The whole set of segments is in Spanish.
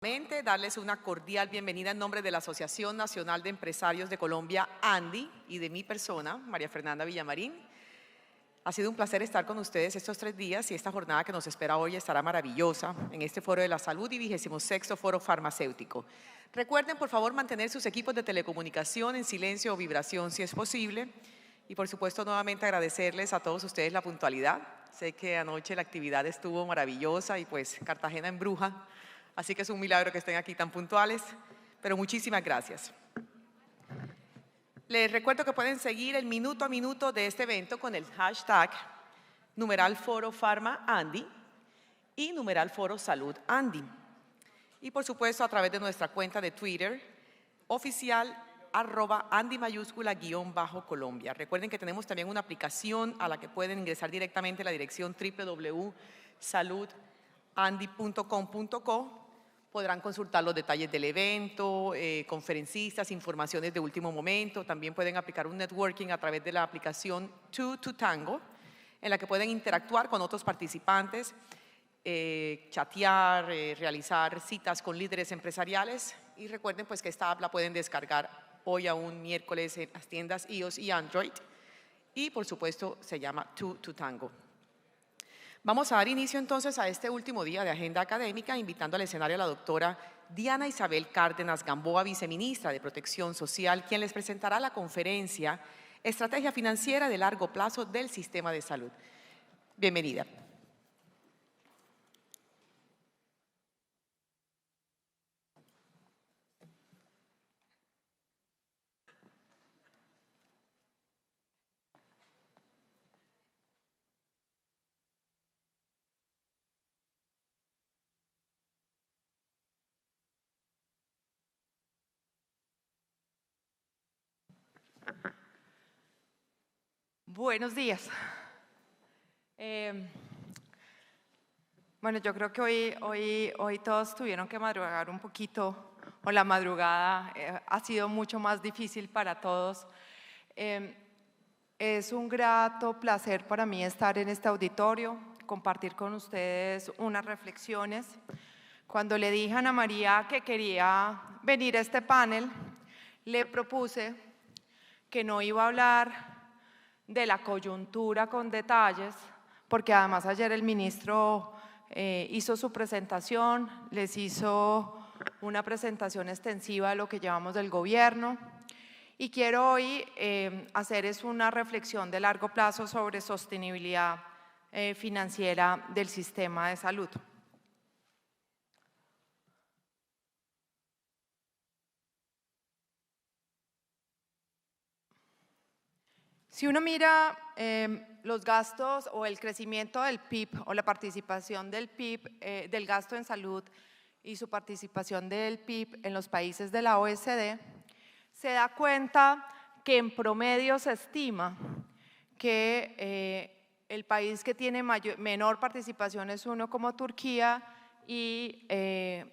Darles una cordial bienvenida en nombre de la Asociación Nacional de Empresarios de Colombia, ANDI, y de mi persona, María Fernanda Villamarín. Ha sido un placer estar con ustedes estos 3 días y esta jornada que nos espera hoy estará maravillosa en este Foro de la Salud y 26º Foro Farmacéutico. Recuerden, por favor, mantener sus equipos de telecomunicación en silencio o vibración si es posible. Y, por supuesto, nuevamente agradecerles a todos ustedes la puntualidad. Sé que anoche la actividad estuvo maravillosa y pues Cartagena embruja. Así que es un milagro que estén aquí tan puntuales, pero muchísimas gracias. Les recuerdo que pueden seguir el minuto a minuto de este evento con el hashtag #ForoFarmaAndi y #ForoSaludAndi. Y por supuesto a través de nuestra cuenta de Twitter oficial @Andi_Colombia. Recuerden que tenemos también una aplicación a la que pueden ingresar directamente a la dirección www.saludandi.com.co. Podrán consultar los detalles del evento, conferencistas, informaciones de último momento. También pueden aplicar un networking a través de la aplicación 2to2Tango, en la que pueden interactuar con otros participantes, chatear, realizar citas con líderes empresariales. Y recuerden pues que esta app la pueden descargar hoy aún miércoles en las tiendas iOS y Android. Y por supuesto se llama 2to2Tango. Vamos a dar inicio entonces a este último día de agenda académica, invitando al escenario a la doctora Diana Isabel Cárdenas Gamboa, viceministra de Protección Social, quien les presentará la conferencia Estrategia Financiera de Largo Plazo del Sistema de Salud. Bienvenida. Buenos días. Bueno, yo creo que hoy todos tuvieron que madrugar un poquito, o la madrugada ha sido mucho más difícil para todos. Es un grato placer para mí estar en este auditorio, compartir con ustedes unas reflexiones. Cuando le dije a Ana María que quería venir a este panel, le propuse que no iba a hablar de la coyuntura con detalles, porque además ayer el ministro hizo su presentación, les hizo una presentación extensiva de lo que llevamos del gobierno, y quiero hoy hacer una reflexión de largo plazo sobre sostenibilidad financiera del sistema de salud. Si uno mira los gastos o el crecimiento del PIB o la participación del PIB, del gasto en salud y su participación del PIB en los países de la OECD, se da cuenta que en promedio se estima que el país que tiene menor participación es uno como Turquía y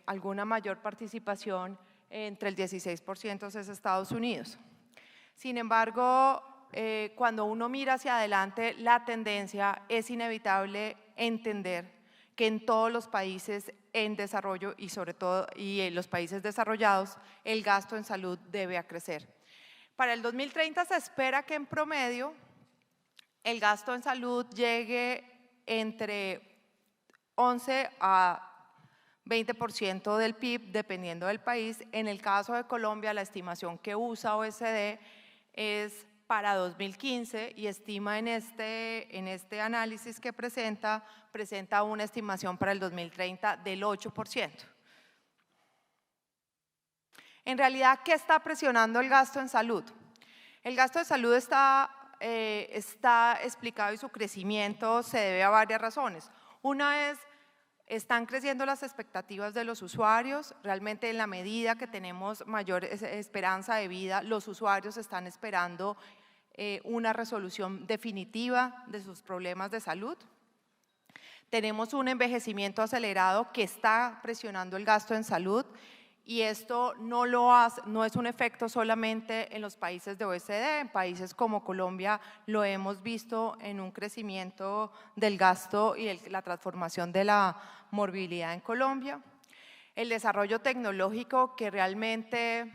alguna mayor participación entre el 16% es Estados Unidos. Sin embargo, cuando uno mira hacia adelante, la tendencia es inevitable entender que en todos los países en desarrollo y sobre todo en los países desarrollados, el gasto en salud debe crecer. Para el 2030 se espera que en promedio el gasto en salud llegue entre 11 a 20% del PIB, dependiendo del país. En el caso de Colombia, la estimación que usa OECD es para 2015 y estima en este análisis que presenta una estimación para el 2030 del 8%. En realidad, ¿qué está presionando el gasto en salud? El gasto de salud está explicado y su crecimiento se debe a varias razones. Una es, están creciendo las expectativas de los usuarios, realmente en la medida que tenemos mayor esperanza de vida, los usuarios están esperando una resolución definitiva de sus problemas de salud. Tenemos un envejecimiento acelerado que está presionando el gasto en salud y esto no es un efecto solamente en los países de OECD, en países como Colombia lo hemos visto en un crecimiento del gasto y la transformación de la morbilidad en Colombia. el desarrollo tecnológico que realmente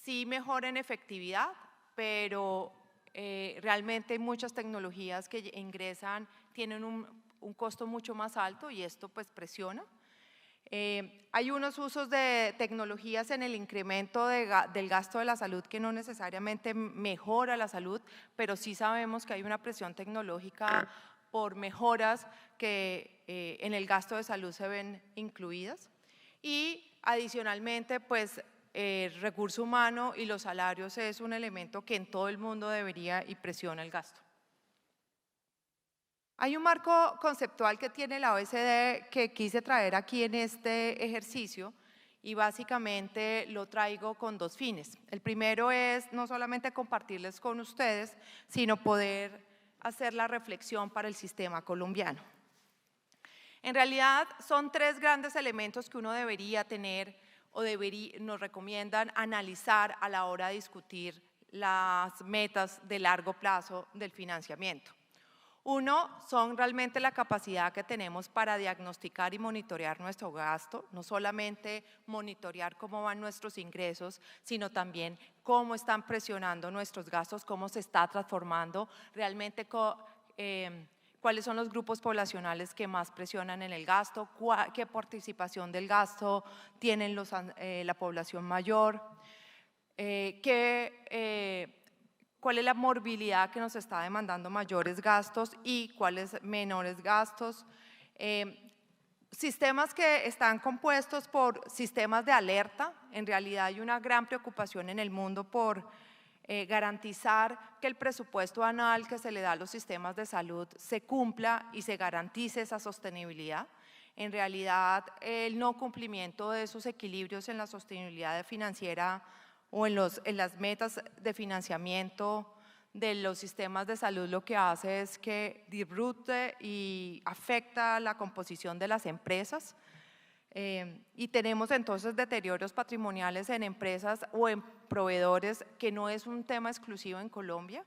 sí mejora en efectividad, pero realmente muchas tecnologías que ingresan tienen un costo mucho más alto y esto pues presiona. Hay unos usos de tecnologías en el incremento del gasto de la salud que no necesariamente mejora la salud, pero sí sabemos que hay una presión tecnológica por mejoras que en el gasto de salud se ven incluidas. Y adicionalmente, pues el recurso humano y los salarios es un elemento que en todo el mundo debería y presiona el gasto. Hay un marco conceptual que tiene la OECD que quise traer aquí en este ejercicio y básicamente lo traigo con dos fines. El primero es no solamente compartirles con ustedes, sino poder hacer la reflexión para el sistema colombiano. En realidad son tres grandes elementos que uno debería tener o nos recomiendan analizar a la hora de discutir las metas de largo plazo del financiamiento. Uno, son realmente la capacidad que tenemos para diagnosticar y monitorear nuestro gasto, no solamente monitorear cómo van nuestros ingresos, sino también cómo están presionando nuestros gastos, cómo se está transformando, realmente cuáles son los grupos poblacionales que más presionan en el gasto, qué participación del gasto tienen la población mayor, cuál es la morbilidad que nos está demandando mayores gastos y cuáles menores gastos. Sistemas que están compuestos por sistemas de alerta. En realidad hay una gran preocupación en el mundo por garantizar que el presupuesto anual que se le da a los sistemas de salud se cumpla y se garantice esa sostenibilidad. En realidad, el no cumplimiento de esos equilibrios en la sostenibilidad financiera o en las metas de financiamiento de los sistemas de salud lo que hace es que disrupte y afecta la composición de las empresas y tenemos entonces deterioros patrimoniales en empresas o en proveedores que no es un tema exclusivo en Colombia.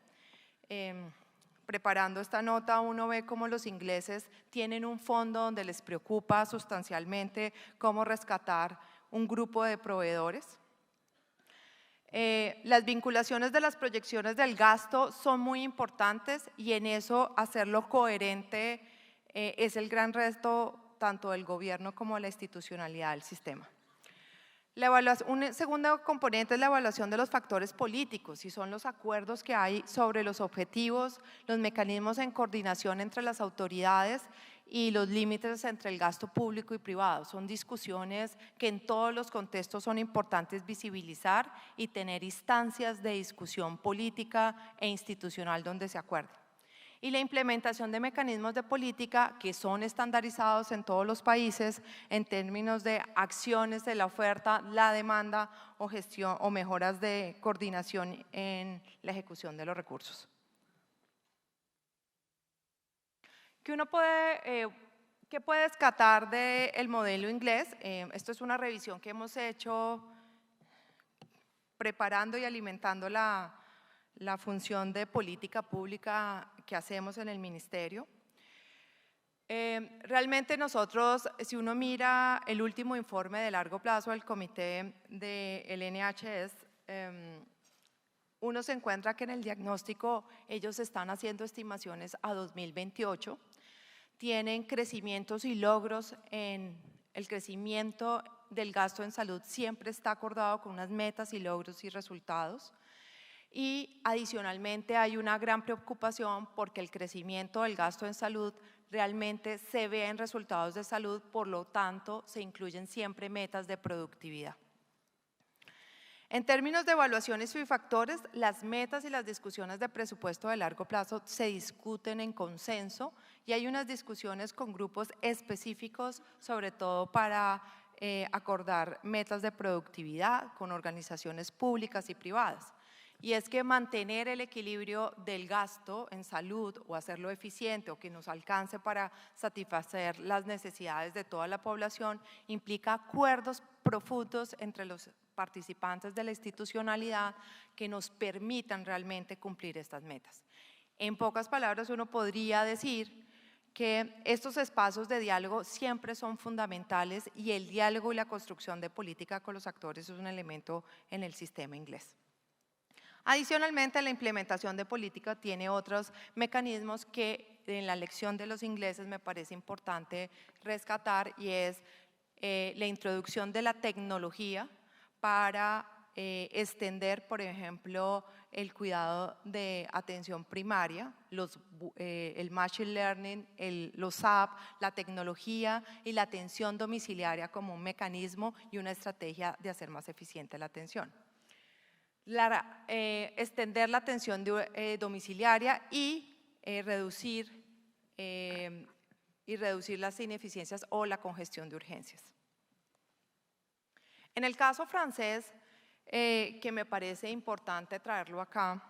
Preparando esta nota uno ve cómo los ingleses tienen un fondo donde les preocupa sustancialmente cómo rescatar un grupo de proveedores. Las vinculaciones de las proyecciones del gasto son muy importantes y en eso hacerlo coherente es el gran reto tanto del gobierno como de la institucionalidad del sistema. Un segundo componente es la evaluación de los factores políticos y son los acuerdos que hay sobre los objetivos, los mecanismos en coordinación entre las autoridades y los límites entre el gasto público y privado. Son discusiones que en todos los contextos son importantes visibilizar y tener instancias de discusión política e institucional donde se acuerde. Y la implementación de mecanismos de política que son estandarizados en todos los países en términos de acciones de la oferta, la demanda o gestión o mejoras de coordinación en la ejecución de los recursos. ¿Qué puede descartar del modelo inglés? Esto es una revisión que hemos hecho preparando y alimentando la función de política pública que hacemos en el ministerio. Realmente nosotros, si uno mira el último informe de largo plazo del comité del NHS, uno se encuentra que en el diagnóstico ellos están haciendo estimaciones a 2028, tienen crecimientos y logros en el crecimiento del gasto en salud, siempre está acordado con unas metas y logros y resultados. Y adicionalmente hay una gran preocupación porque el crecimiento del gasto en salud realmente se ve en resultados de salud, por lo tanto se incluyen siempre metas de productividad. En términos de evaluaciones y factores, las metas y las discusiones de presupuesto de largo plazo se discuten en consenso y hay unas discusiones con grupos específicos, sobre todo para acordar metas de productividad con organizaciones públicas y privadas. Y es que mantener el equilibrio del gasto en salud o hacerlo eficiente o que nos alcance para satisfacer las necesidades de toda la población implica acuerdos profundos entre los participantes de la institucionalidad que nos permitan realmente cumplir estas metas. En pocas palabras, uno podría decir que estos espacios de diálogo siempre son fundamentales y el diálogo y la construcción de política con los actores es un elemento en el sistema inglés. Adicionalmente, la implementación de política tiene otros mecanismos que en la lección de los ingleses me parece importante rescatar, y es la introducción de la tecnología para extender, por ejemplo, el cuidado de atención primaria, el machine learning, los apps, la tecnología y la atención domiciliaria como un mecanismo y una estrategia de hacer más eficiente la atención. Extender la atención domiciliaria y reducir las ineficiencias o la congestión de urgencias. En el caso francés, que me parece importante traerlo acá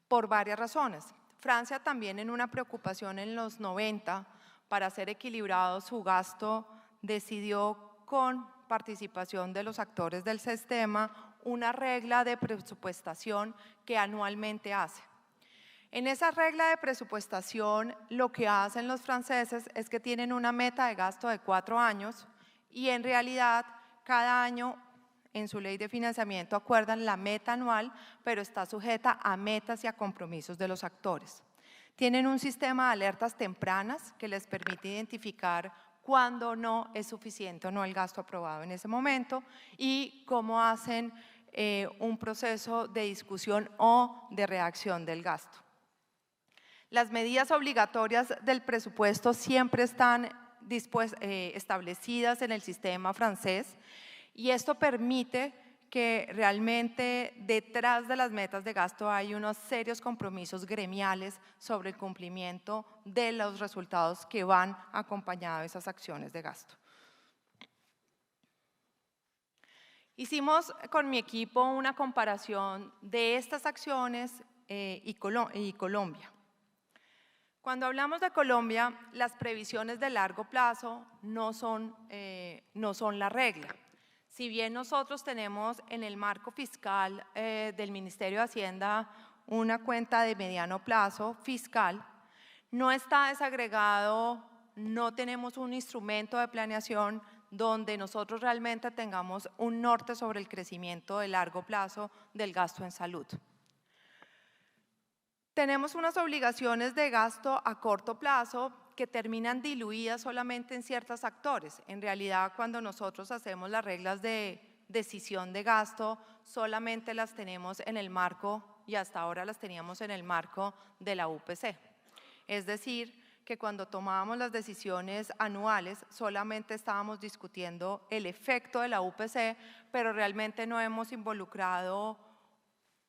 por varias razones. Francia también, en una preocupación en los 90 para hacer equilibrado su gasto, decidió, con participación de los actores del sistema, una regla de presupuestación que anualmente hace. En esa regla de presupuestación, lo que hacen los franceses es que tienen una meta de gasto de 4 años y en realidad cada año en su ley de financiamiento acuerdan la meta anual, pero está sujeta a metas y a compromisos de los actores. Tienen un sistema de alertas tempranas que les permite identificar cuándo no es suficiente o no el gasto aprobado en ese momento y cómo hacen un proceso de discusión o de reacción del gasto. Las medidas obligatorias del presupuesto siempre están establecidas en el sistema francés y esto permite que realmente detrás de las metas de gasto hay unos serios compromisos gremiales sobre el cumplimiento de los resultados que van acompañados de esas acciones de gasto. Hicimos con mi equipo una comparación de estas acciones y Colombia. Cuando hablamos de Colombia, las previsiones de largo plazo no son la regla. Si bien nosotros tenemos en el marco fiscal del Ministerio de Hacienda una cuenta de mediano plazo fiscal, no está desagregado, no tenemos un instrumento de planeación donde nosotros realmente tengamos un norte sobre el crecimiento de largo plazo del gasto en salud. Tenemos unas obligaciones de gasto a corto plazo que terminan diluidas solamente en ciertos actores. En realidad, cuando nosotros hacemos las reglas de decisión de gasto, solamente las tenemos en el marco, y hasta ahora las teníamos en el marco de la UPC. Es decir, que cuando tomábamos las decisiones anuales, solamente estábamos discutiendo el efecto de la UPC, pero realmente no hemos involucrado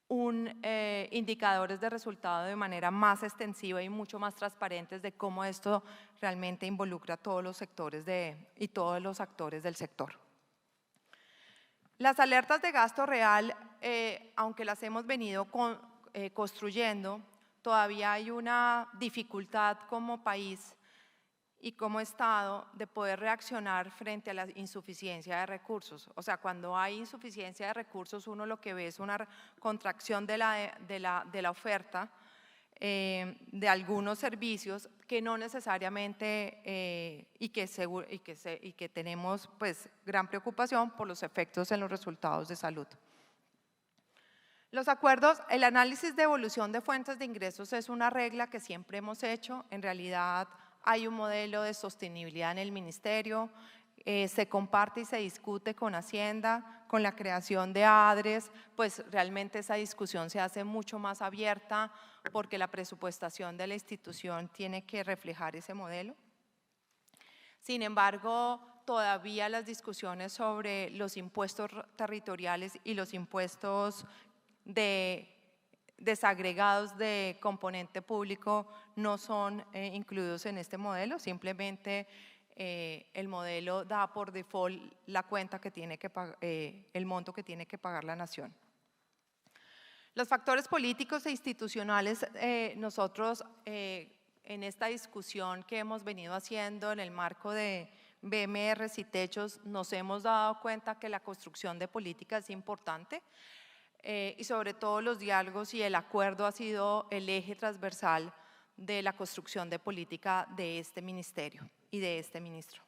indicadores de resultado de manera más extensiva y mucho más transparentes de cómo esto realmente involucra a todos los sectores y todos los actores del sector. Las alertas de gasto real, aunque las hemos venido construyendo, todavía hay una dificultad como país y como Estado de poder reaccionar frente a la insuficiencia de recursos. O sea, cuando hay insuficiencia de recursos, uno lo que ve es una contracción de la oferta de algunos servicios que no necesariamente y que tenemos pues gran preocupación por los efectos en los resultados de salud. Los acuerdos, el análisis de evolución de fuentes de ingresos es una regla que siempre hemos hecho. En realidad hay un modelo de sostenibilidad en el ministerio, se comparte y se discute con Hacienda, con la creación de ADRES, pues realmente esa discusión se hace mucho más abierta porque la presupuestación de la institución tiene que reflejar ese modelo. Sin embargo, todavía las discusiones sobre los impuestos territoriales y los impuestos desagregados de componente público no son incluidos en este modelo, simplemente el modelo da por default la cuenta que tiene que pagar, el monto que tiene que pagar la nación. Los factores políticos e institucionales, nosotros en esta discusión que hemos venido haciendo en el marco de BMRs y techos, nos hemos dado cuenta que la construcción de política es importante. Y sobre todo los diálogos y el acuerdo ha sido el eje transversal de la construcción de política de este ministerio y de este ministro.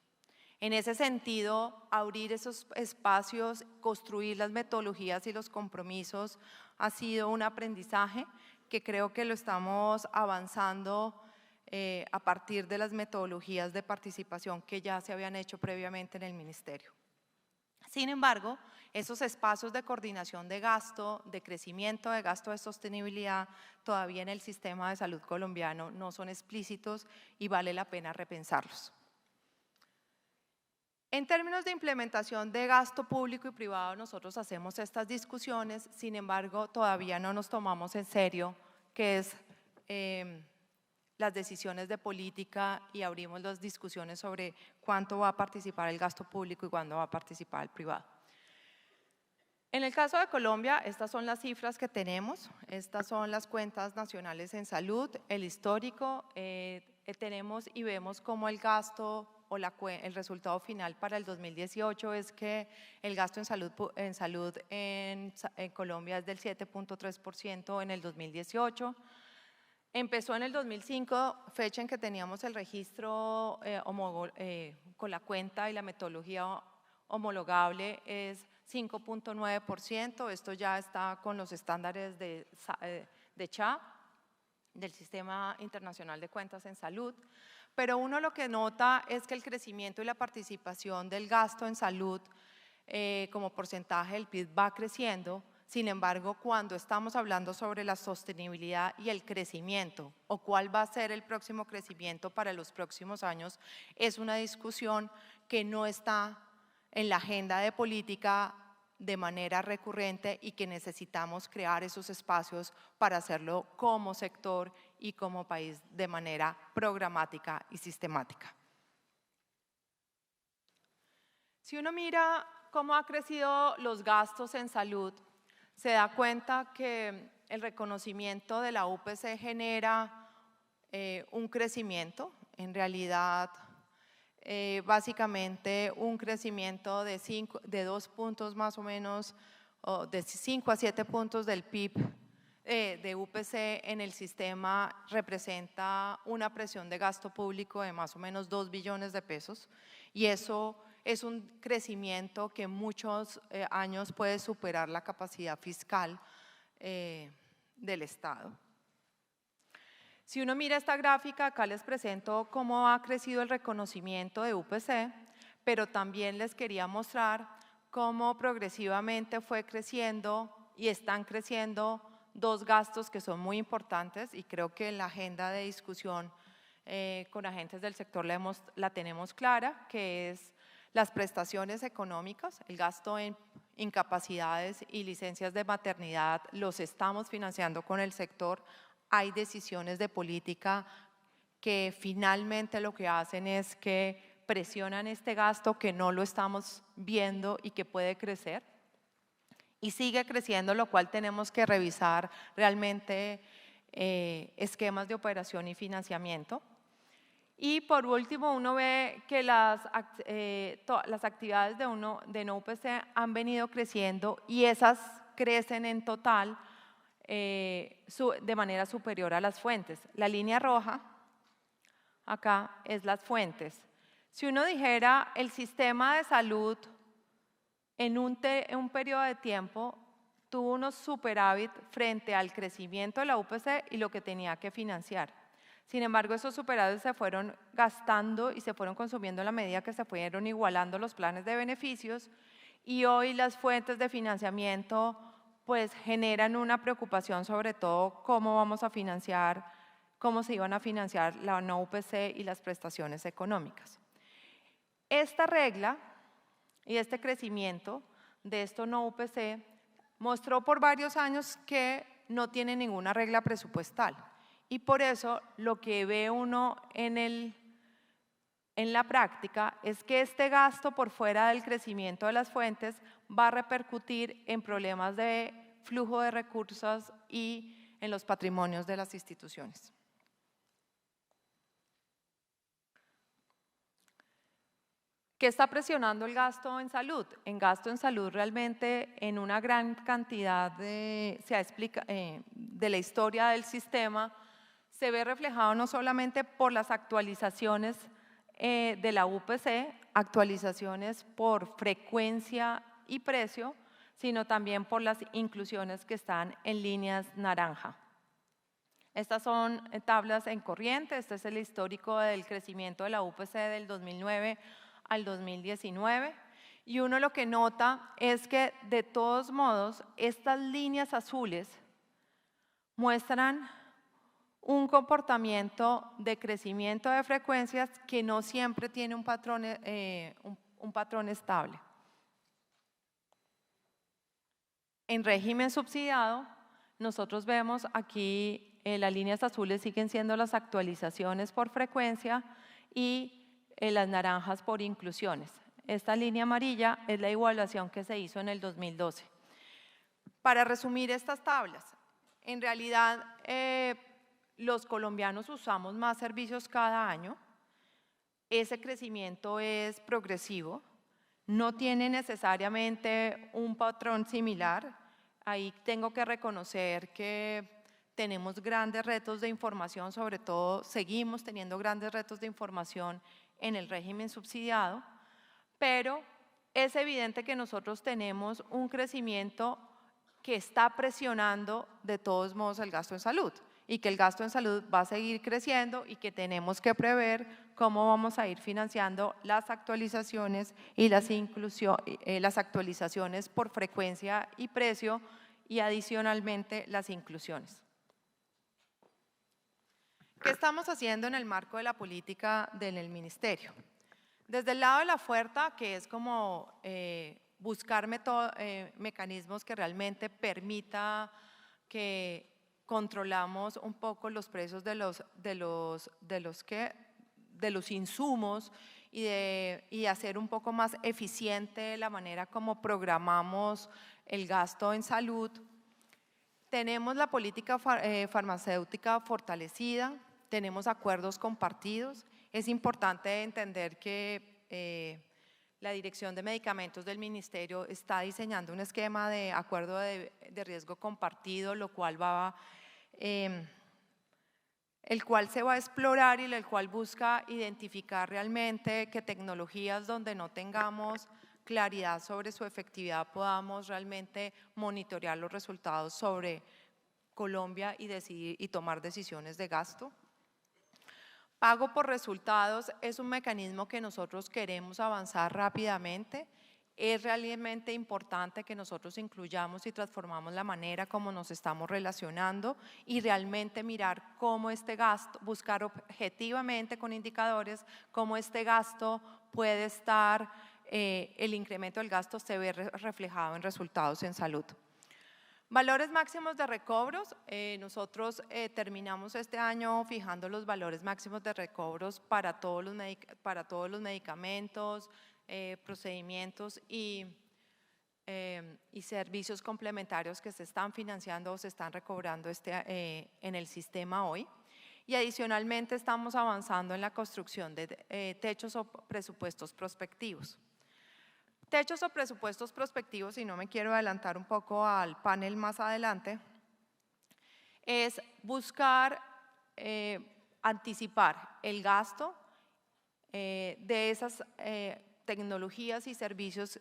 En ese sentido, abrir esos espacios, construir las metodologías y los compromisos ha sido un aprendizaje que creo que lo estamos avanzando a partir de las metodologías de participación que ya se habían hecho previamente en el ministerio. Sin embargo, esos espacios de coordinación de gasto, de crecimiento de gasto, de sostenibilidad, todavía en el sistema de salud colombiano no son explícitos y vale la pena repensarlos. En términos de implementación de gasto público y privado, nosotros hacemos estas discusiones, sin embargo, todavía no nos tomamos en serio qué es las decisiones de política y abrimos las discusiones sobre cuánto va a participar el gasto público y cuándo va a participar el privado. En el caso de Colombia, estas son las cifras que tenemos, estas son las cuentas nacionales en salud, el histórico, tenemos y vemos cómo el gasto o el resultado final para el 2018 es que el gasto en salud en Colombia es del 7.3% en el 2018. Empezó en el 2005, fecha en que teníamos el registro con la cuenta y la metodología homologable es 5.9%, esto ya está con los estándares de CHA, del Sistema Internacional de Cuentas en Salud, pero uno lo que nota es que el crecimiento y la participación del gasto en salud como porcentaje del PIB va creciendo. Sin embargo, cuando estamos hablando sobre la sostenibilidad y el crecimiento o cuál va a ser el próximo crecimiento para los próximos años, es una discusión que no está en la agenda de política de manera recurrente y que necesitamos crear esos espacios para hacerlo como sector y como país de manera programática y sistemática. Si uno mira cómo han crecido los gastos en salud, se da cuenta que el reconocimiento de la UPC genera un crecimiento, en realidad básicamente un crecimiento de 2 puntos más o menos, o de 5 a 7 puntos del PIB de UPC en el sistema representa una presión de gasto público de más o menos 2 billones de pesos y eso es un crecimiento que en muchos años puede superar la capacidad fiscal del Estado. Si uno mira esta gráfica, acá les presento cómo ha crecido el reconocimiento de UPC, pero también les quería mostrar cómo progresivamente fue creciendo y están creciendo dos gastos que son muy importantes y creo que en la agenda de discusión con agentes del sector la tenemos clara, que es las prestaciones económicas, el gasto en incapacidades y licencias de maternidad, los estamos financiando con el sector. Hay decisiones de política que finalmente lo que hacen es que presionan este gasto que no lo estamos viendo y que puede crecer. Y sigue creciendo, lo cual tenemos que revisar realmente esquemas de operación y financiamiento. Y por último, uno ve que las actividades de no UPC han venido creciendo y esas crecen en total de manera superior a las fuentes. La línea roja acá es las fuentes. Si uno dijera el sistema de salud en un periodo de tiempo tuvo unos superávit frente al crecimiento de la UPC y lo que tenía que financiar. Sin embargo, esos superávits se fueron gastando y se fueron consumiendo a la medida que se fueron igualando los planes de beneficios y hoy las fuentes de financiamiento pues generan una preocupación sobre todo cómo vamos a financiar, cómo se iban a financiar la no UPC y las prestaciones económicas. Esta regla y este crecimiento de esto no UPC mostró por varios años que no tiene ninguna regla presupuestal y por eso lo que ve uno en la práctica es que este gasto por fuera del crecimiento de las fuentes va a repercutir en problemas de flujo de recursos y en los patrimonios de las instituciones. ¿Qué está presionando el gasto en salud? En gasto en salud realmente en una gran cantidad de la historia del sistema se ve reflejado no solamente por las actualizaciones de la UPC, actualizaciones por frecuencia y precio, sino también por las inclusiones que están en líneas naranja. Estas son tablas en corriente, este es el histórico del crecimiento de la UPC del 2009 al 2019, y uno lo que nota es que de todos modos estas líneas azules muestran un comportamiento de crecimiento de frecuencias que no siempre tiene un patrón estable. En régimen subsidiado, nosotros vemos aquí las líneas azules siguen siendo las actualizaciones por frecuencia y las naranjas por inclusiones. Esta línea amarilla es la evaluación que se hizo en el 2012. Para resumir estas tablas, en realidad los colombianos usamos más servicios cada año, ese crecimiento es progresivo, no tiene necesariamente un patrón similar. Ahí tengo que reconocer que tenemos grandes retos de información, sobre todo seguimos teniendo grandes retos de información en el régimen subsidiado, pero es evidente que nosotros tenemos un crecimiento que está presionando de todos modos el gasto en salud y que el gasto en salud va a seguir creciendo y que tenemos que prever cómo vamos a ir financiando las actualizaciones y las actualizaciones por frecuencia y precio y adicionalmente las inclusiones. ¿Qué estamos haciendo en el marco de la política del Ministerio? Desde el lado de la oferta, que es como buscar mecanismos que realmente permita que controlamos un poco los precios de los insumos y hacer un poco más eficiente la manera como programamos el gasto en salud. Tenemos la política farmacéutica fortalecida, tenemos acuerdos compartidos. Es importante entender que la Dirección de Medicamentos del Ministerio está diseñando un esquema de acuerdo de riesgo compartido, el cual se va a explorar y el cual busca identificar realmente qué tecnologías donde no tengamos claridad sobre su efectividad podamos realmente monitorear los resultados sobre Colombia y decidir y tomar decisiones de gasto. Pago por resultados es un mecanismo que nosotros queremos avanzar rápidamente. Es realmente importante que nosotros incluyamos y transformamos la manera como nos estamos relacionando y realmente mirar cómo este gasto, buscar objetivamente con indicadores cómo este gasto puede estar, el incremento del gasto se ve reflejado en resultados en salud. Valores máximos de recobros, nosotros terminamos este año fijando los valores máximos de recobros para todos los medicamentos, procedimientos y servicios complementarios que se están financiando o se están recobrando en el sistema hoy. Y adicionalmente estamos avanzando en la construcción de techos o presupuestos prospectivos. Techos o presupuestos prospectivos, y no me quiero adelantar un poco al panel más adelante, es buscar anticipar el gasto de esas tecnologías y servicios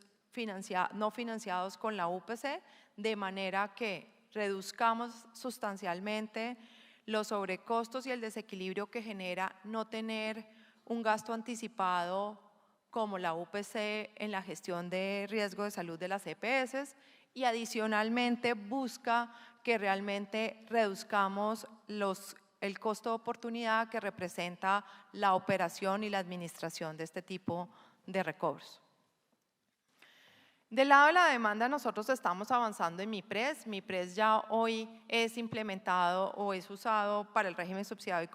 no financiados con la UPC, de manera que reduzcamos sustancialmente los sobrecostos y el desequilibrio que genera no tener un gasto anticipado como la UPC en la gestión de riesgo de salud de las EPS, y adicionalmente busca que realmente reduzcamos el costo de oportunidad que representa la operación y la administración de este tipo de recobros. Del lado de la demanda, nosotros estamos avanzando en MIPRES. MIPRES ya hoy es implementado o es usado para el régimen subsidiado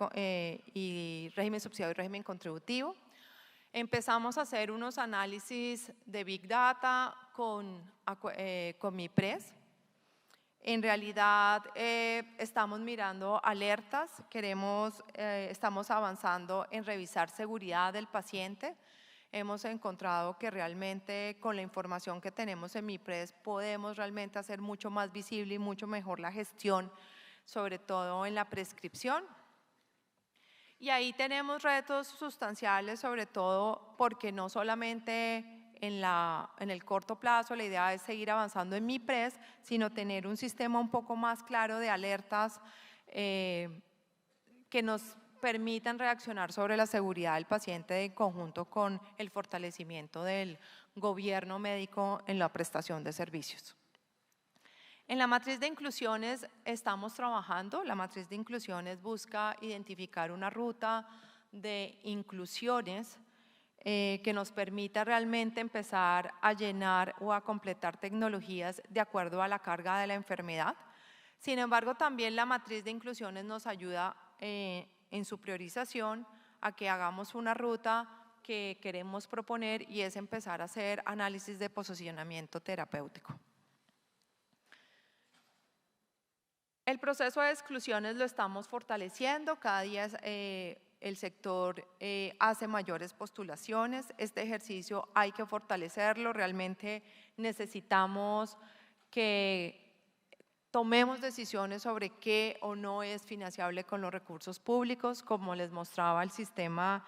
y régimen contributivo. Empezamos a hacer unos análisis de Big Data con MIPRES. En realidad estamos mirando alertas, estamos avanzando en revisar seguridad del paciente. Hemos encontrado que realmente con la información que tenemos en MIPRES podemos realmente hacer mucho más visible y mucho mejor la gestión, sobre todo en la prescripción. Y ahí tenemos retos sustanciales, sobre todo porque no solamente en el corto plazo la idea es seguir avanzando en MIPRES, sino tener un sistema un poco más claro de alertas que nos permitan reaccionar sobre la seguridad del paciente en conjunto con el fortalecimiento del gobierno médico en la prestación de servicios. En la matriz de inclusiones estamos trabajando. La matriz de inclusiones busca identificar una ruta de inclusiones que nos permita realmente empezar a llenar o a completar tecnologías de acuerdo a la carga de la enfermedad. Sin embargo, también la matriz de inclusiones nos ayuda en su priorización a que hagamos una ruta que queremos proponer y es empezar a hacer análisis de posicionamiento terapéutico. El proceso de exclusiones lo estamos fortaleciendo, cada día el sector hace mayores postulaciones, este ejercicio hay que fortalecerlo, realmente necesitamos que tomemos decisiones sobre qué o no es financiable con los recursos públicos. Como les mostraba, el sistema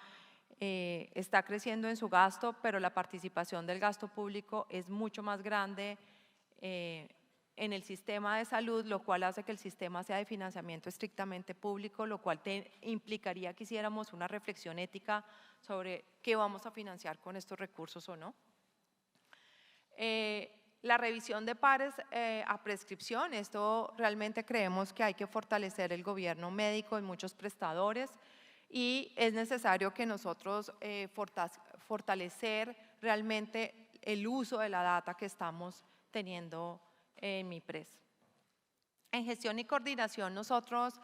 está creciendo en su gasto, pero la participación del gasto público es mucho más grande en el sistema de salud, lo cual hace que el sistema sea de financiamiento estrictamente público, lo cual implicaría que hiciéramos una reflexión ética sobre qué vamos a financiar con estos recursos o no. La revisión de pares a prescripción, esto realmente creemos que hay que fortalecer el gobierno médico en muchos prestadores y es necesario que nosotros fortalecer realmente el uso de la data que estamos teniendo en MIPRES. En gestión y coordinación nosotros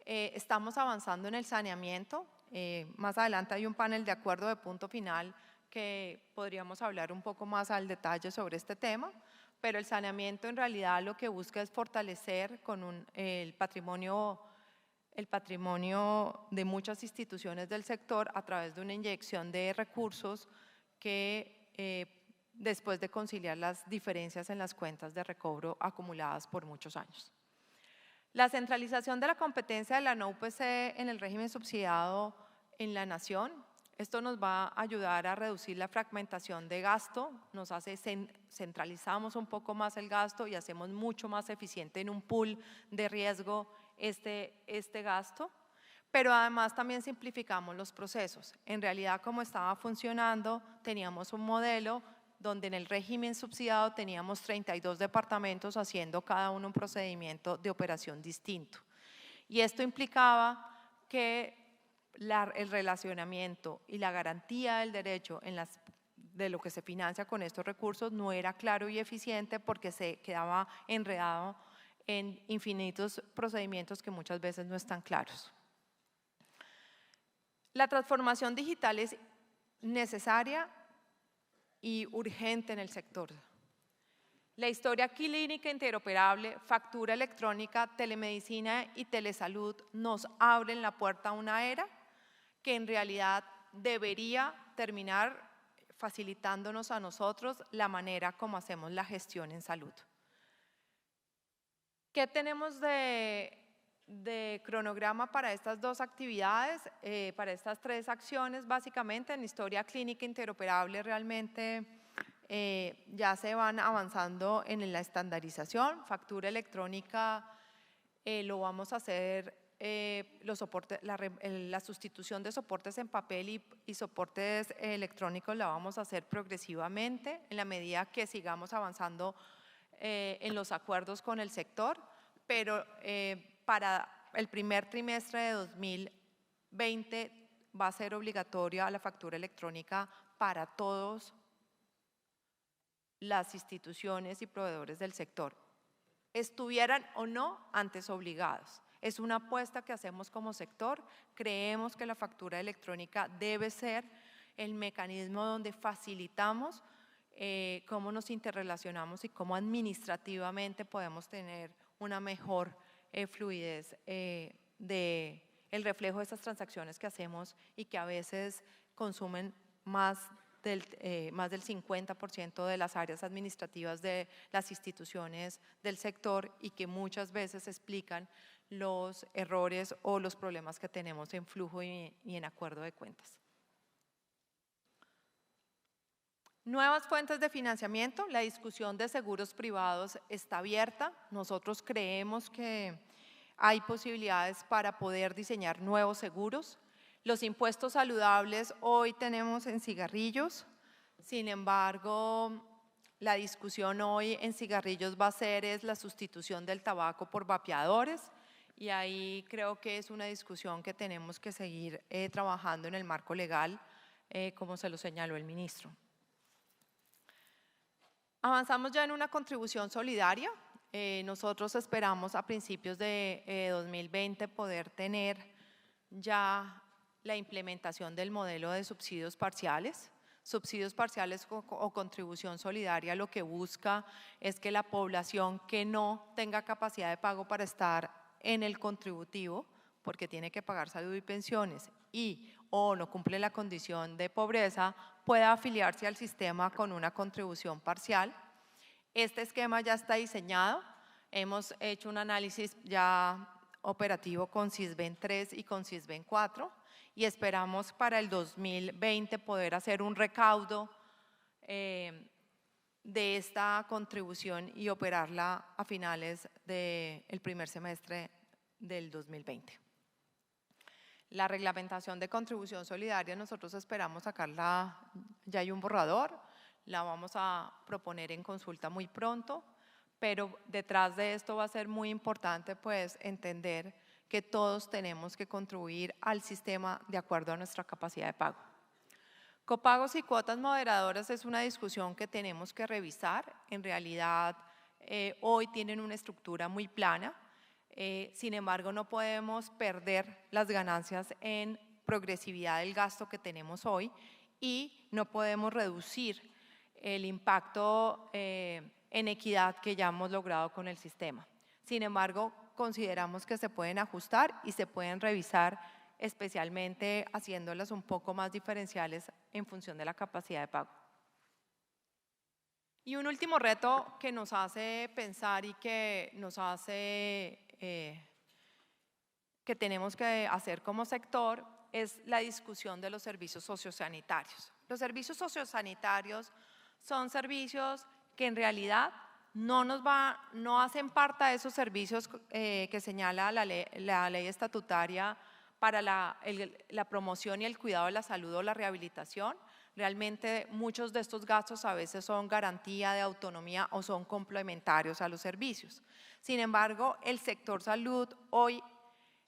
estamos avanzando en el saneamiento. Más adelante hay un panel de acuerdo de punto final que podríamos hablar un poco más al detalle sobre este tema, pero el saneamiento en realidad lo que busca es fortalecer con el patrimonio de muchas instituciones del sector a través de una inyección de recursos que después de conciliar las diferencias en las cuentas de recobro acumuladas por muchos años. La centralización de la competencia de la no UPC en el régimen subsidiado en la nación, esto nos va a ayudar a reducir la fragmentación de gasto, centralizamos un poco más el gasto y hacemos mucho más eficiente en un pool de riesgo este gasto, pero además también simplificamos los procesos. En realidad, como estaba funcionando, teníamos un modelo donde en el régimen subsidiado teníamos 32 departamentos haciendo cada uno un procedimiento de operación distinto. Y esto implicaba que el relacionamiento y la garantía del derecho de lo que se financia con estos recursos no era claro y eficiente porque se quedaba enredado en infinitos procedimientos que muchas veces no están claros. La transformación digital es necesaria y urgente en el sector. La historia clínica interoperable, factura electrónica, telemedicina y telesalud nos abren la puerta a una era que en realidad debería terminar facilitándonos a nosotros la manera como hacemos la gestión en salud. ¿Qué tenemos de cronograma para estas dos actividades, para estas tres acciones? Básicamente en historia clínica interoperable realmente ya se van avanzando en la estandarización, factura electrónica lo vamos a hacer, la sustitución de soportes en papel y soportes electrónicos la vamos a hacer progresivamente en la medida que sigamos avanzando en los acuerdos con el sector, pero para el primer trimestre de 2020 va a ser obligatoria la factura electrónica para todas las instituciones y proveedores del sector, estuvieran o no antes obligados. Es una apuesta que hacemos como sector, creemos que la factura electrónica debe ser el mecanismo donde facilitamos cómo nos interrelacionamos y cómo administrativamente podemos tener una mejor fluidez de el reflejo de estas transacciones que hacemos y que a veces consumen más del 50% de las áreas administrativas de las instituciones del sector y que muchas veces explican los errores o los problemas que tenemos en flujo y en acuerdo de cuentas. Nuevas fuentes de financiamiento. La discusión de seguros privados está abierta. Nosotros creemos que hay posibilidades para poder diseñar nuevos seguros. Los impuestos saludables hoy tenemos en cigarrillos. Sin embargo, la discusión hoy en cigarrillos va a ser la sustitución del tabaco por vapeadores. Y ahí creo que es una discusión que tenemos que seguir trabajando en el marco legal, como se lo señaló el ministro. Avanzamos ya en una contribución solidaria. Nosotros esperamos a principios de 2020 poder tener ya la implementación del modelo de subsidios parciales. Subsidios parciales o contribución solidaria lo que busca es que la población que no tenga capacidad de pago para estar en el contributivo, porque tiene que pagar salud y pensiones o no cumple la condición de pobreza, pueda afiliarse al sistema con una contribución parcial. Este esquema ya está diseñado, hemos hecho un análisis ya operativo con Sisbén 3 y con Sisbén 4 y esperamos para el 2020 poder hacer un recaudo de esta contribución y operarla a finales del primer semestre del 2020. La reglamentación de contribución solidaria, nosotros esperamos sacarla, ya hay un borrador, la vamos a proponer en consulta muy pronto, pero detrás de esto va a ser muy importante pues entender que todos tenemos que contribuir al sistema de acuerdo a nuestra capacidad de pago. Copagos y cuotas moderadoras es una discusión que tenemos que revisar. En realidad, hoy tienen una estructura muy plana. Sin embargo, no podemos perder las ganancias en progresividad del gasto que tenemos hoy y no podemos reducir el impacto en equidad que ya hemos logrado con el sistema. Sin embargo, consideramos que se pueden ajustar y se pueden revisar, especialmente haciéndolas un poco más diferenciales en función de la capacidad de pago. Y un último reto que nos hace pensar y que nos hace que tenemos que hacer como sector es la discusión de los servicios sociosanitarios. Los servicios sociosanitarios son servicios que en realidad no hacen parte de esos servicios que señala la ley estatutaria para la promoción y el cuidado de la salud o la rehabilitación. Realmente muchos de estos gastos a veces son garantía de autonomía o son complementarios a los servicios. Sin embargo, el sector salud hoy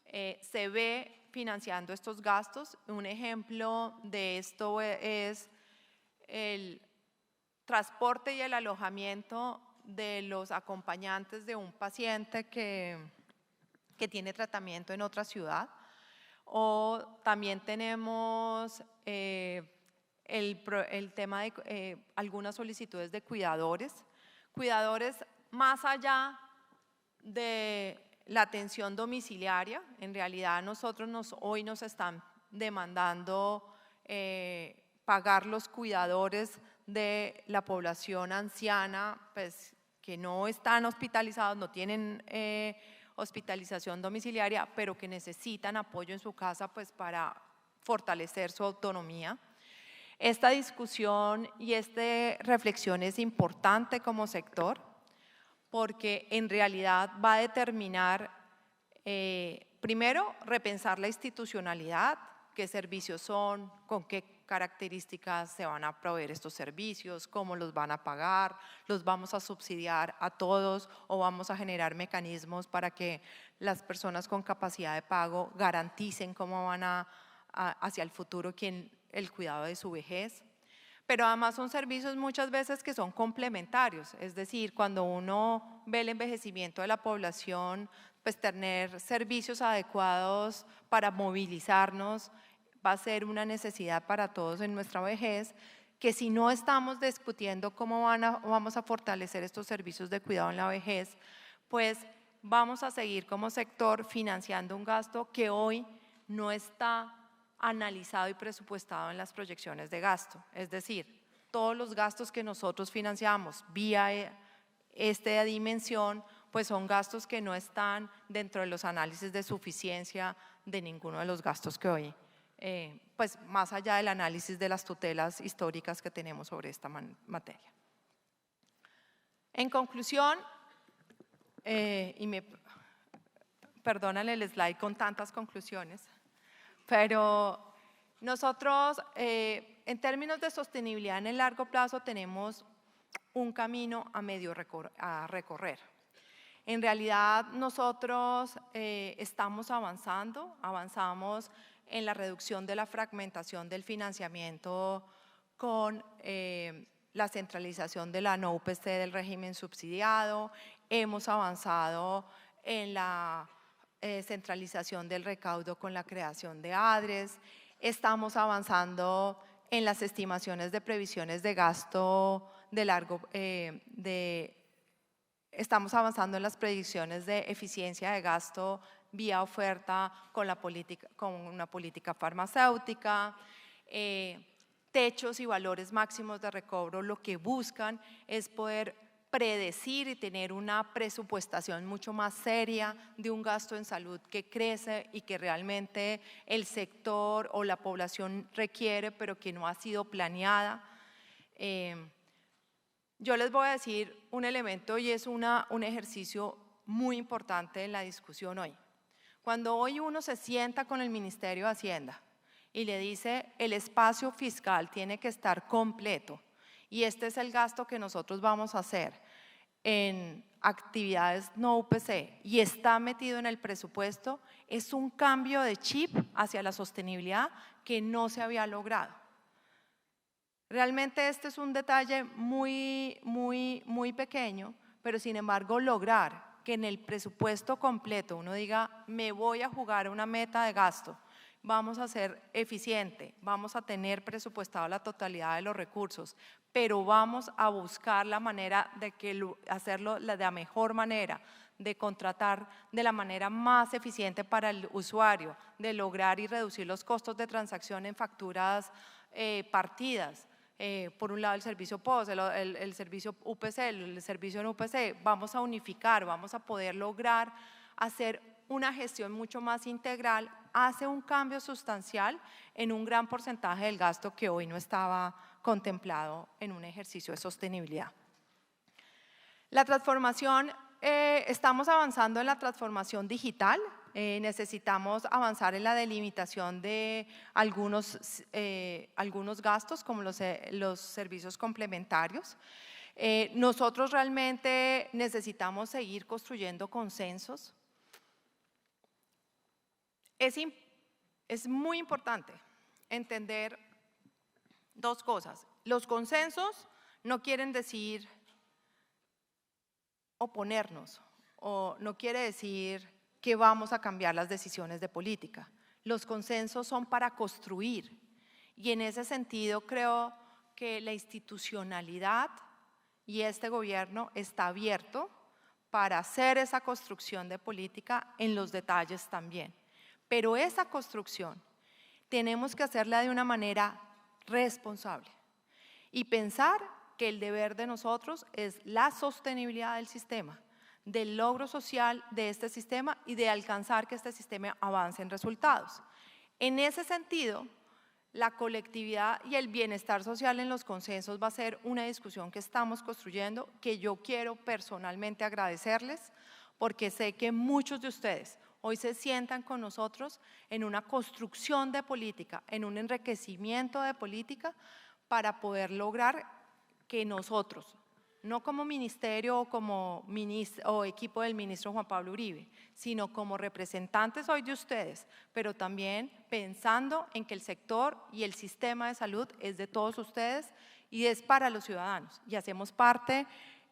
se ve financiando estos gastos. Un ejemplo de esto es el transporte y el alojamiento de los acompañantes de un paciente que tiene tratamiento en otra ciudad. O también tenemos el tema de algunas solicitudes de cuidadores más allá de la atención domiciliaria. En realidad hoy nos están demandando pagar los cuidadores de la población anciana, pues que no están hospitalizados, no tienen hospitalización domiciliaria, pero que necesitan apoyo en su casa pues para fortalecer su autonomía. Esta discusión y esta reflexión es importante como sector porque en realidad va a determinar, primero, repensar la institucionalidad, qué servicios son, con qué características se van a proveer estos servicios, cómo los van a pagar, los vamos a subsidiar a todos o vamos a generar mecanismos para que las personas con capacidad de pago garanticen cómo van hacia el futuro el cuidado de su vejez. Pero además son servicios muchas veces que son complementarios, es decir, cuando uno ve el envejecimiento de la población, pues tener servicios adecuados para movilizarnos va a ser una necesidad para todos en nuestra vejez, que si no estamos discutiendo cómo vamos a fortalecer estos servicios de cuidado en la vejez, pues vamos a seguir como sector financiando un gasto que hoy no está analizado y presupuestado en las proyecciones de gasto. Es decir, todos los gastos que nosotros financiamos vía esta dimensión, pues son gastos que no están dentro de los análisis de suficiencia de ninguno de los gastos que hoy, pues más allá del análisis de las tutelas históricas que tenemos sobre esta materia. En conclusión, y me perdonan el slide con tantas conclusiones, pero nosotros en términos de sostenibilidad en el largo plazo tenemos un camino a recorrer. En realidad nosotros estamos avanzamos en la reducción de la fragmentación del financiamiento con la centralización de la no UPC del régimen subsidiado, hemos avanzado en la centralización del recaudo con la creación de ADRES, estamos avanzando en las estimaciones de previsiones de gasto estamos avanzando en las predicciones de eficiencia de gasto vía oferta con una política farmacéutica, techos y valores máximos de recobro lo que buscan es poder predecir y tener una presupuestación mucho más seria de un gasto en salud que crece y que realmente el sector o la población requiere, pero que no ha sido planeada. Yo les voy a decir un elemento y es un ejercicio muy importante en la discusión hoy. Cuando hoy uno se sienta con el Ministerio de Hacienda y le dice el espacio fiscal tiene que estar completo y este es el gasto que nosotros vamos a hacer en actividades no UPC y está metido en el presupuesto, es un cambio de chip hacia la sostenibilidad que no se había logrado. Realmente este es un detalle muy pequeño, pero sin embargo lograr que en el presupuesto completo uno diga me voy a jugar una meta de gasto, vamos a ser eficiente, vamos a tener presupuestado la totalidad de los recursos, pero vamos a buscar la manera de hacerlo de la mejor manera, de contratar de la manera más eficiente para el usuario, de lograr y reducir los costos de transacción en facturas partidas. Por un lado el servicio POS, el servicio UPC, el servicio en UPC, vamos a unificar, vamos a poder lograr hacer una gestión mucho más integral, hace un cambio sustancial en un gran porcentaje del gasto que hoy no estaba contemplado en un ejercicio de sostenibilidad. La transformación, estamos avanzando en la transformación digital, necesitamos avanzar en la delimitación de algunos gastos como los servicios complementarios. Nosotros realmente necesitamos seguir construyendo consensos. Es muy importante entender dos cosas. Los consensos no quieren decir oponernos o no quiere decir que vamos a cambiar las decisiones de política. Los consensos son para construir y en ese sentido creo que la institucionalidad y este gobierno está abierto para hacer esa construcción de política en los detalles también. Pero esa construcción tenemos que hacerla de una manera responsable y pensar que el deber de nosotros es la sostenibilidad del sistema, del logro social de este sistema y de alcanzar que este sistema avance en resultados. En ese sentido, la colectividad y el bienestar social en los consensos va a ser una discusión que estamos construyendo, que yo quiero personalmente agradecerles, porque sé que muchos de ustedes hoy se sientan con nosotros en una construcción de política, en un enriquecimiento de política para poder lograr que nosotros, no como ministerio o como o equipo del ministro Juan Pablo Uribe, sino como representantes hoy de ustedes, pero también pensando en que el sector y el sistema de salud es de todos ustedes y es para los ciudadanos y hacemos parte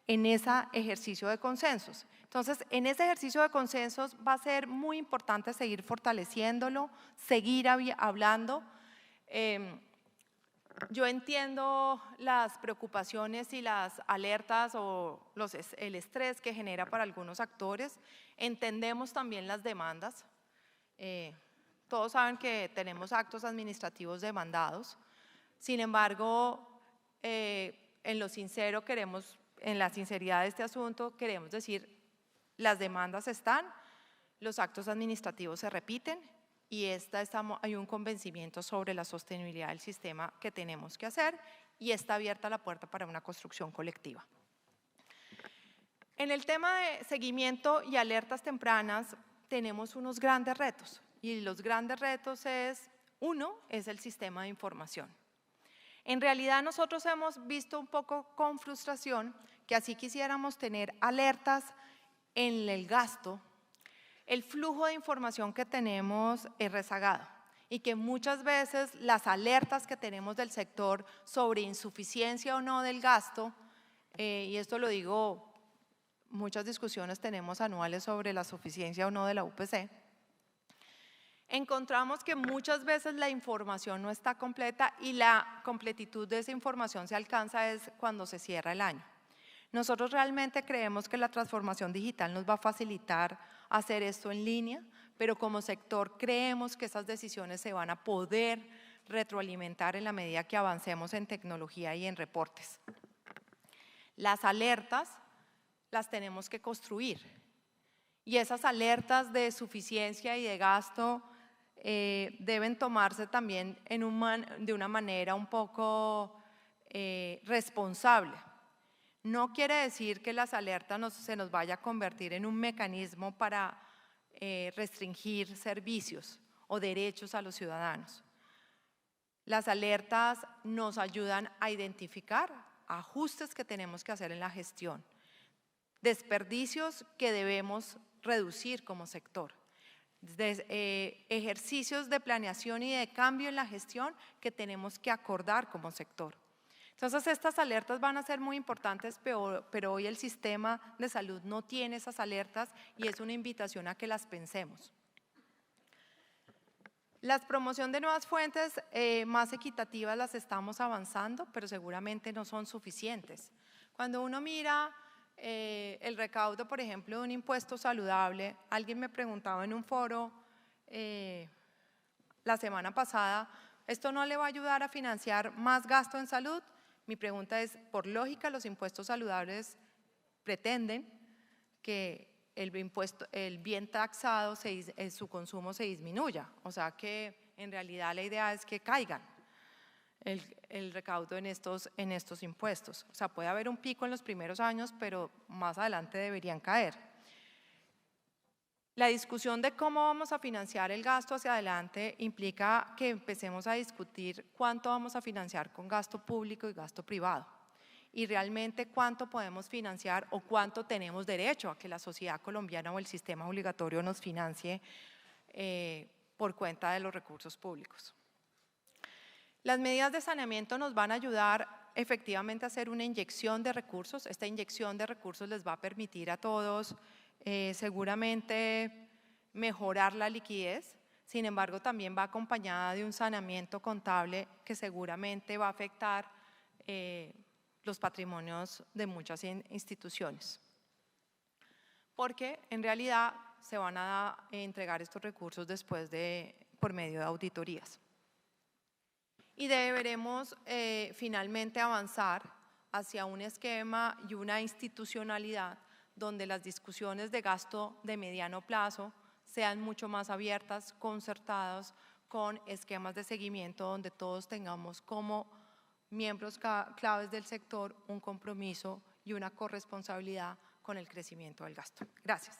en ese ejercicio de consensos. Entonces, en ese ejercicio de consensos va a ser muy importante seguir fortaleciéndolo, seguir hablando. Yo entiendo las preocupaciones y las alertas o el estrés que genera para algunos actores. Entendemos también las demandas. Todos saben que tenemos actos administrativos demandados. Sin embargo, en la sinceridad de este asunto, queremos decir, las demandas están, los actos administrativos se repiten y hay un convencimiento sobre la sostenibilidad del sistema que tenemos que hacer y está abierta la puerta para una construcción colectiva. En el tema de seguimiento y alertas tempranas tenemos unos grandes retos y los grandes retos uno es el sistema de información. En realidad nosotros hemos visto un poco con frustración que así quisiéramos tener alertas en el gasto, el flujo de información que tenemos es rezagado y que muchas veces las alertas que tenemos del sector sobre insuficiencia o no del gasto, y esto lo digo, muchas discusiones tenemos anuales sobre la suficiencia o no de la UPC, encontramos que muchas veces la información no está completa y la completitud de esa información se alcanza es cuando se cierra el año. Nosotros realmente creemos que la transformación digital nos va a facilitar hacer esto en línea, pero como sector creemos que esas decisiones se van a poder retroalimentar en la medida que avancemos en tecnología y en reportes. Las alertas las tenemos que construir y esas alertas de suficiencia y de gasto deben tomarse también de una manera un poco responsable. No quiere decir que las alertas se nos vaya a convertir en un mecanismo para restringir servicios o derechos a los ciudadanos. Las alertas nos ayudan a identificar ajustes que tenemos que hacer en la gestión, desperdicios que debemos reducir como sector, ejercicios de planeación y de cambio en la gestión que tenemos que acordar como sector. Entonces, estas alertas van a ser muy importantes, pero hoy el sistema de salud no tiene esas alertas y es una invitación a que las pensemos. La promoción de nuevas fuentes más equitativas las estamos avanzando, pero seguramente no son suficientes. Cuando uno mira el recaudo, por ejemplo, de un impuesto saludable, alguien me preguntaba en un foro la semana pasada, ¿esto no le va a ayudar a financiar más gasto en salud? Mi pregunta es, por lógica, los impuestos saludables pretenden que el bien taxado, su consumo se disminuya. O sea que en realidad la idea es que caigan el recaudo en estos impuestos. O sea, puede haber un pico en los primeros años, pero más adelante deberían caer. La discusión de cómo vamos a financiar el gasto hacia adelante implica que empecemos a discutir cuánto vamos a financiar con gasto público y gasto privado y realmente cuánto podemos financiar o cuánto tenemos derecho a que la sociedad colombiana o el sistema obligatorio nos financie por cuenta de los recursos públicos. Las medidas de saneamiento nos van a ayudar efectivamente a hacer una inyección de recursos. Esta inyección de recursos les va a permitir a todos seguramente mejorar la liquidez, sin embargo también va acompañada de un saneamiento contable que seguramente va a afectar los patrimonios de muchas instituciones, porque en realidad se van a entregar estos recursos después por medio de auditorías. Y deberemos finalmente avanzar hacia un esquema y una institucionalidad donde las discusiones de gasto de mediano plazo sean mucho más abiertas, concertadas, con esquemas de seguimiento donde todos tengamos como miembros claves del sector un compromiso y una corresponsabilidad con el crecimiento del gasto. Gracias.